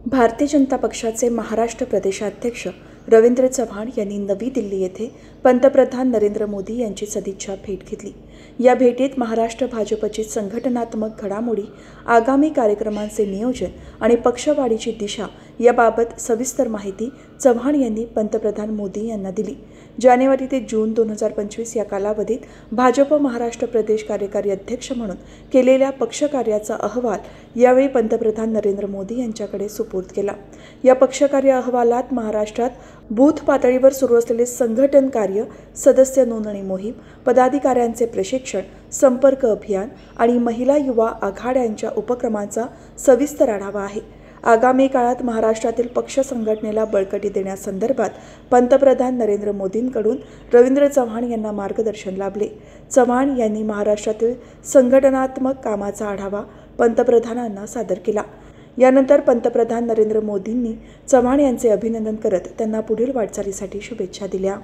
भारतीय जनता पक्षाचे महाराष्ट्र प्रदेशाध्यक्ष रवींद्र चव्हाण यांनी नवी दिल्ली येथे पंतप्रधान नरेंद्र मोदी यांची सदिच्छा भेट घेतली। या भेटीत महाराष्ट्र भाजपची संघटनात्मक घडामोडी, आगामी कार्यक्रमांचे नियोजन आणि पक्षवाढीची दिशा याबाबत सविस्तर माहिती चव्हाण यांनी पंतप्रधान मोदी यांना दिली। जानेवारी ते जून 2025 या कालावधीत भाजप महाराष्ट्र प्रदेश कार्यकारी अध्यक्ष म्हणून केलेल्या पक्षकार्याचा अहवाल यावेळी पंतप्रधान नरेंद्र मोदी यांच्याकडे सुपूर्द केला। या पक्षकार्य अहवालात महाराष्ट्रात बूथ पातळीवर सुरू असलेले संघटन कार्य, सदस्य नोंदणी मोहीम, पदाधिकाऱ्यांचे प्रशिक्षण, संपर्क अभियान आणि महिला युवा आघाड्यांच्या उपक्रमांचा सविस्तर आढावा आहे। आगामी काळात महाराष्ट्रातील पक्ष संघटनेला बळकटी देण्यासंदर्भात पंतप्रधान नरेंद्र मोदींकडून रवींद्र चव्हाण यांना मार्गदर्शन लाभले। चव्हाण यांनी महाराष्ट्रातील संघटनात्मक कामाचा आढावा पंतप्रधानांना सादर केला। यानंतर पंतप्रधान नरेंद्र मोदींनी चव्हाण यांचे अभिनंदन करत त्यांना पुढील वाटचालीसाठी शुभेच्छा दिल्या।